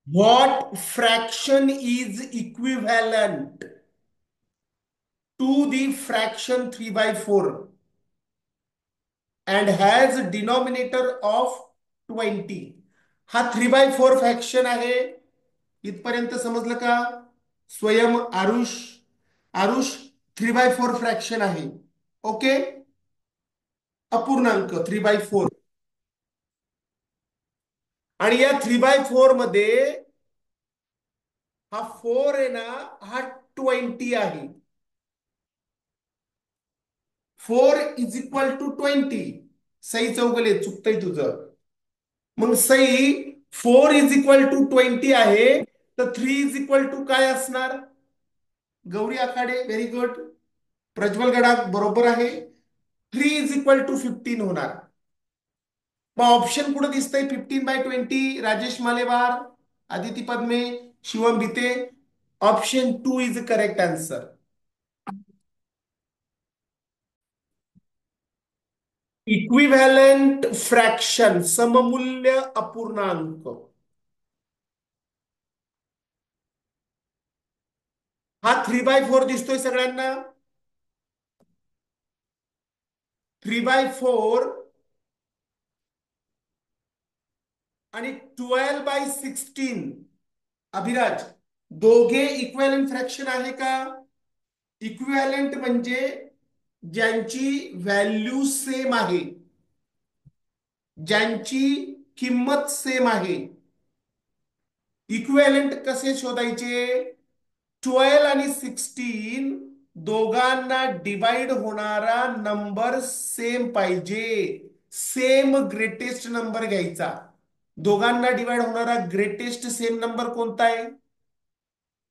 What fraction is equivalent to the fraction 3 by 4 and has denominator of 20? हा 3/4 fraction आहे. इथपर्यंत समजलं का? स्वयं आरुष, आरुष 3/4 फ्रॅक्शन आहे. ओके. अपूर्णांक 3/4. आणि या 3/4 मध्ये हा 4 आहे ना, हा 20 आहे. 4 = 20. सई चौगले चुकतंय तुझं. मग सई 4 = 20 आहे, तर 3 = काय असणार? गौरी आखाडे व्हेरी गुड. प्रज्वल गडाख बरोबर आहे. 3 = 15 होणार. मग ऑप्शन कुठं दिसतंय? 15/20. Rajesh Malewar, Aditi Padme, Shivam Bhite. Option 2 is correct answer. Equivalent fraction, सममूल्य अपूर्णांक. हा 3/4 दिसतोय सगळ्यांना. 3/4 आणि 12/16. अभिराज, दोघे इक्विव्हॅलंट फ्रॅक्शन आहे का? इक्विव्हॅलंट म्हणजे ज्यांची व्हॅल्यू सेम आहे, ज्यांची किंमत सेम आहे. इक्विव्हॅलंट कसे शोधायचे? 12 आणि 16 दोघांना डिवाइड होणारा नंबर सेम पाहिजे. सेम ग्रेटेस्ट नंबर घ्यायचा. दोघांना डिवाइड होणारा ग्रेटेस्ट सेम नंबर कोणता आहे?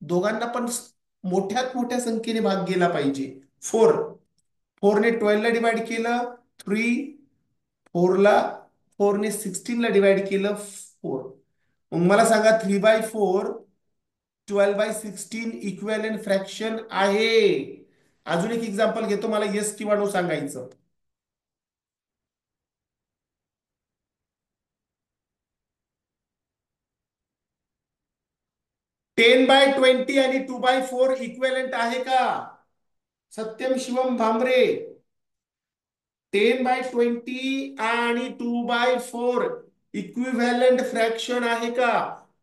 दोघांना पण मोठ्यात मोठ्या संख्येने भाग गेला पाहिजे. 4. 4ने 12 ला डिवाइड केलं 3. 4ला 4ने 16 ला डिवाइड केलं 4. मग मला सांगा 3/4 12/16 इक्विव्हॅलंट फ्रॅक्शन आहे. अजून एक एक्झाम्पल घेतो, मला येस किंवा नो सांगायचं. 10/20 आणि 2/4 इक्विव्हॅलंट आहे का? सत्यम शिवम भामरे. 10/20 आणि 2/4 इक्विव्हॅलंट फ्रॅक्शन आहे का?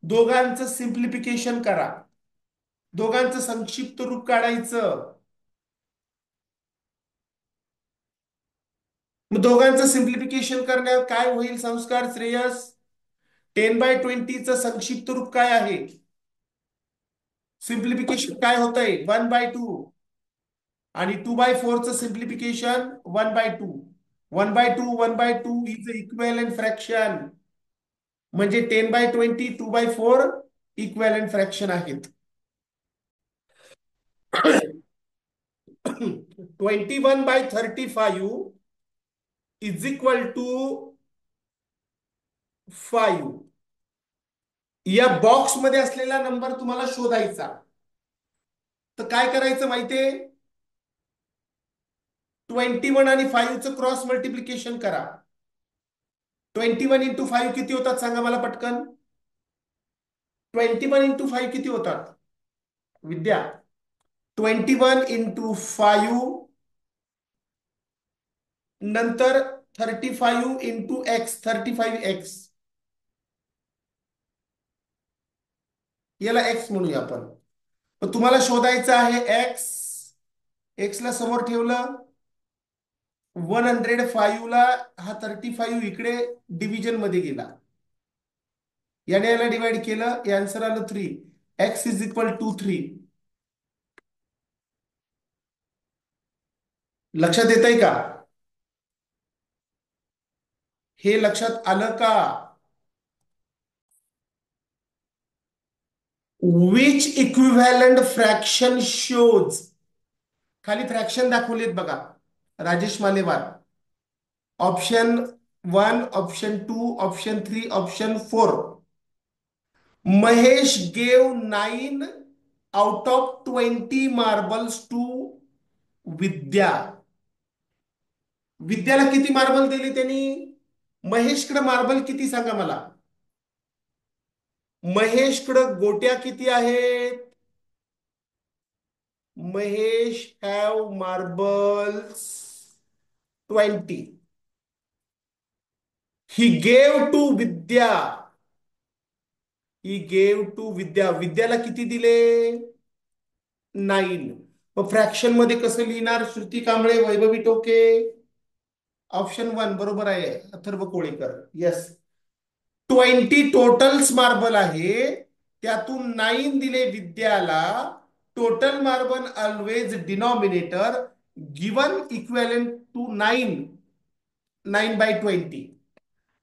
दोघांचं सिम्प्लिफिकेशन करा. दोघांचं संक्षिप्त रूप काढायचं. मग दोघांचं सिम्प्लिफिकेशन करण्यात काय होईल? संस्कार श्रेयस, 10/20चं संक्षिप्त रूप काय आहे? सिम्प्लिफिकेशन काय होतंय? 1/2. आणि 2/4चं सिम्प्लिफिकेशन 1/2. 1/2 1/2 is equivalent fraction. म्हणजे 10/20 2/4 इक्विव्हॅलंट फ्रॅक्शन आहेत. 21/35 इज इक्वल टू 5. या बॉक्स मध्ये असलेला नंबर तुम्हाला शोधायचा. तर काय करायचं माहितीये? 21 आणि 5चं क्रॉस मल्टिप्लिकेशन करा. 21 × 5 किती होतात सांगा मला पटकन. 21 × 5 किती होतात विद्या? 21 × 5 नंतर 35 × x, 35x. याला एक्स म्हणूया आपण. तर तुम्हाला शोधायचं आहे एक्स. एक्स ला समोर ठेवलं. 105 ला हा 35 इकडे डिव्हिजन मध्ये गेला. याने याला डिवाइड केलं, आन्सर आलं 3. x = 3. लक्षात येतंय का? हे लक्षात आलं का? Which equivalent fraction shows. खाली फ्रॅक्शन दाखवलेत बघा, Rajesh Malewar. Option 1, option 2, option 3, option 4. Mahesh gave 9 out of 20 marbles to Vidya. विद्याला किती मार्बल दिली त्यांनी? महेशकडे मार्बल किती सांगा मला. महेशकडं गोट्या किती आहेत? Mahesh have marbles 20. He gave to Vidya. He gave to Vidya. विद्याला किती दिले? 9. मग फ्रॅक्शन मध्ये कसं लिहिणार श्रुती कांबळे, वैभवी टोके? ऑप्शन 1 बरोबर आहे, Atharva Kolikar. Yes. 20 totals marble आहे, त्यातून 9 दिले विद्याला. Total marble always denominator given equivalent to 9. 9/20.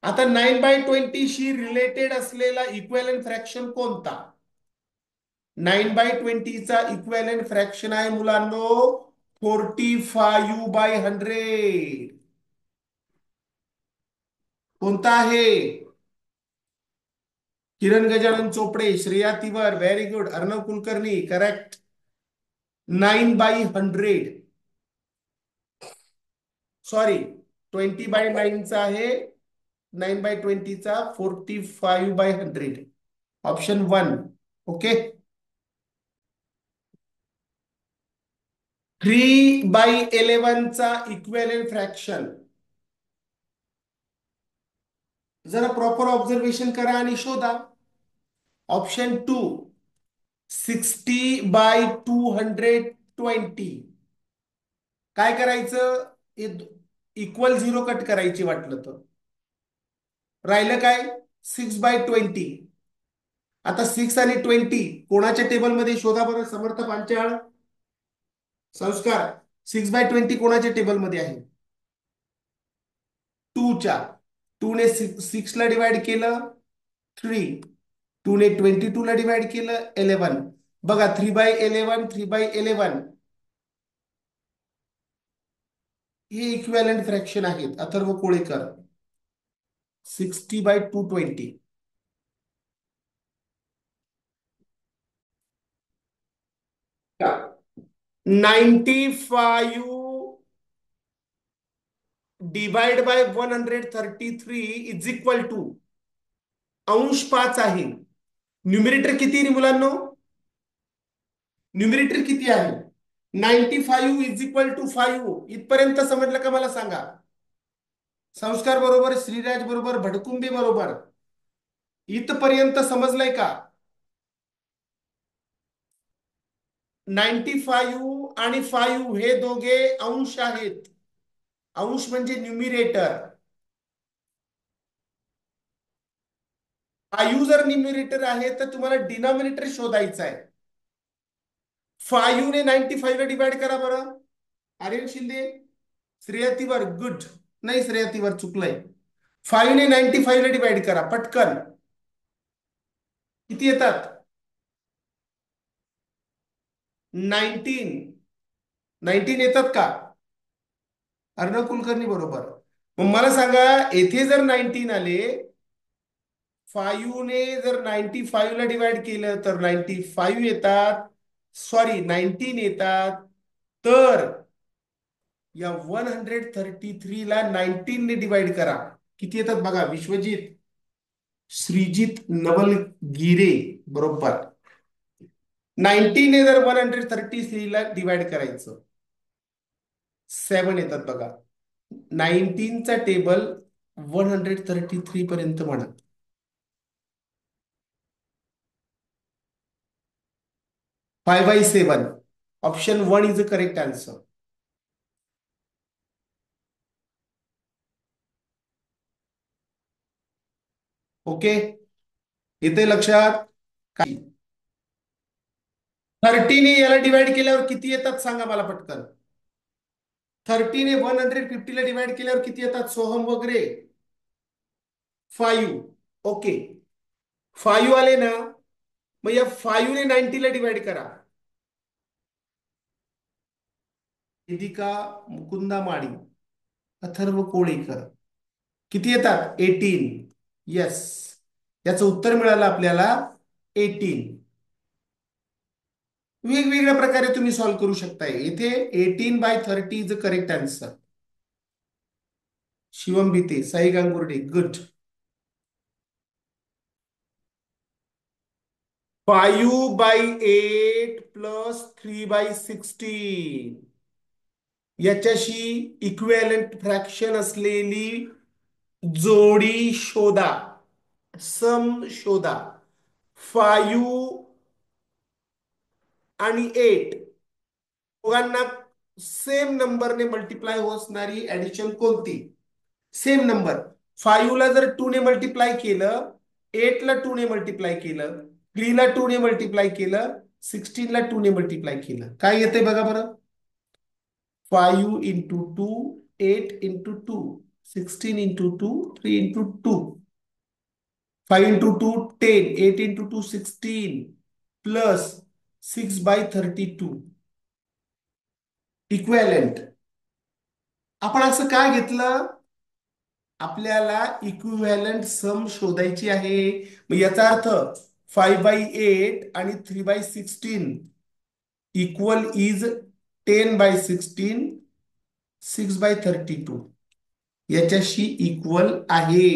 आता 9/20 रिलेटेड असलेला इक्वेलेंट फ्रॅक्शन कोणता? 9/20चा इक्वेलेंट फ्रॅक्शन आहे मुलांनो 45/100. कोणता आहे? Kiran Gajanan Chopde, Shreya Tiwar, very good. Arnav Kulkarni, correct. 9/100. Sorry, 20/9चा आहे. 9/20चा 45/100. ऑप्शन 1. ओके. 3/11चा इक्वेलेंट फ्रॅक्शन. जरा प्रॉपर ऑब्झर्वेशन करा आणि शोधा. ऑप्शन 2. 60/220. काय करायचं? इक्वल झिरो कट करायची वाटलं तर. राहिलं काय? 6/20. आता 6 आणि 20 कोणाच्या टेबलमध्ये शोधा बरं, समर्थ पांचाळ. संस्कार. 6/20 कोणाच्या टेबलमध्ये आहे? 2च्या. 2ने 6ला डिवाइड केलं 3. 2ने 22ला डिवाइड केलं 11. बघा 3/11, 3/11 हे इक्विव्हॅलंट फ्रॅक्शन आहेत. Atharva Kolekar. 60/220. 95 divide by 133 is equal to अंश 5 आहे. न्यूमिरेटर किती आहे मुलांनो? न्यूमिरेटर किती आहे? 95 इज इक्वल टू 5. इथपर्यंत समजलं का मला सांगा? संस्कार बरोबर, श्रीराज बरोबर, भडकुंबे बरोबर. इथपर्यंत समजलंय का? 95 आणि 5 हे दोघे अंश आहेत. अंश म्हणजे न्यूमिरेटर. 5 जर न्यूमिरेटर आहे तर तुम्हाला डिनॉमिनेटर शोधायचा आहे. 5 ने 95 ला डिवाइड करा बरं. आर्यन शिंदे, श्रेयतीवर, गुड. नाही, श्रेयतीवर चुकलंय. 5 ने 95 ला डिवाइड करा पटकन. किती येतात? 19. 19 येतात का? अर्णव कुलकर्णी बरोबर. मग मला सांगा, येथे जर 19 आले, 5 ने जर 95 ला डिवाइड केलं तर 95 येतात. सॉरी, 19 येतात. तर या 133 ला 19 ने डिवाइड करा. किती येतात बघा. विश्वजित, श्रीजित, नवल गिरे बरोबर. 19 ने जर 133 ला डिवाइड करायचं, 7 येतात बघा. 19चा टेबल 133 पर्यंत म्हणा. 5/7. Option 1 is a correct answer. Okay. येते लक्षात? 30ने याला डिवाइड केल्यावर किती येतात सांगा मला पटकन. 30ने 150ला डिवाइड केल्यावर किती येतात सोहम वगैरे? 5. ओके. 5 आले ना. मग या 5 ने 90ला डिवाइड करा. वेदिका, मुकुंदा माळी, अथर्व कोळीकर. किती येतात? 18. येस. याचं उत्तर मिळालं आपल्याला 18. वेगवेगळ्या प्रकारे तुम्ही सॉल्व्ह करू शकताय. इथे 18/30 is a correct answer. Shivam Bhite, Sai Gangurde, good. 5/8 plus 3/16 याच्याशी इक्विव्हॅलंट फ्रॅक्शन असलेली जोडी शोधा. सम शोधा. 5 आणि 8 दोघांना सेम नंबरने मल्टिप्लाय होणारी ऍडिशन कोणती? Same number. 5 ला जर 2 ने मल्टिप्लाय केलं, 8 ला 2 ने मल्टिप्लाय केलं, 3 ला 2 ने मल्टिप्लाय केलं, 16 ला 2 ने मल्टिप्लाय केलं, काय येते बघा बरं. 5 into 2, 8 into 2, 16 into 2, 3 into 2. 5 into 2, 10, 8 into 2, 16 plus 6/32 इक्वॅलेंट. आपण असं काय घेतलं? आपल्याला इक्विव्हॅलंट सम शोधायची आहे. मग याचा अर्थ 5/8 आणि 3/16 इक्वल इज 10/16, 6/32 याच्याशी इक्वल आहे.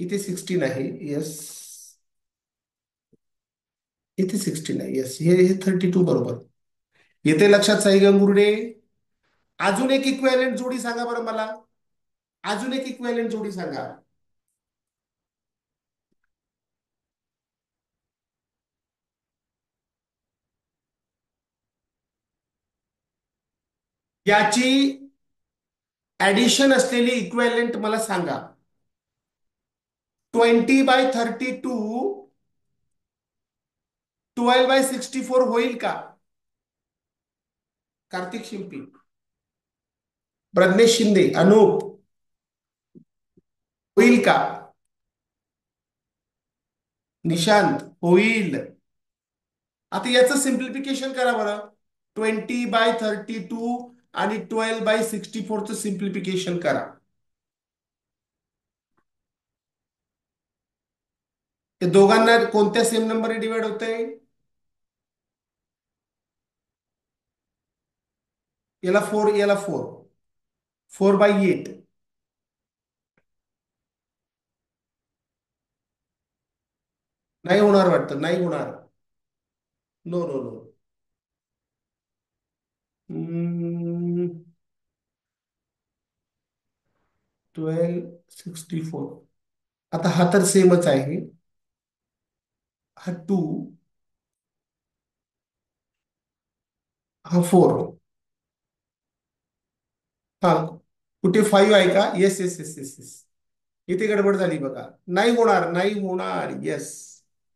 इथे 16 आहे, येस. इथे 16 आहे, येस. हे 32 बरोबर. येते लक्षात साई गंगुर्डे? अजून एक इक्विव्हॅलंट जोडी सांगा बरं मला. अजून एक इक्विव्हॅलंट जोडी सांगा. याची ऍडिशन असलेली इक्विव्हॅलंट मला सांगा. 20/32 12/64 होईल का? कार्तिक शिंपी, प्रज्ञेश शिंदे, अनूप, होईल का? निशांत, होईल. आता याचं सिम्प्लिफिकेशन करा बरं. 20/32 आणि 12/64चं सिम्प्लिफिकेशन करा. ते दोघांना कोणत्या सेम नंबरने डिवाइड होतंय? याला 4, याला 4. 4/8. नाही होणार वाटतं, नाही होणार. No no no. 12/64. आता हा तर सेमच आहे. हा 2, हा 4. हा कुठे 5 आहे का? Yes yes yes yes yes. इथे गडबड झाली बघा. नाही होणार, नाही होणार. येस.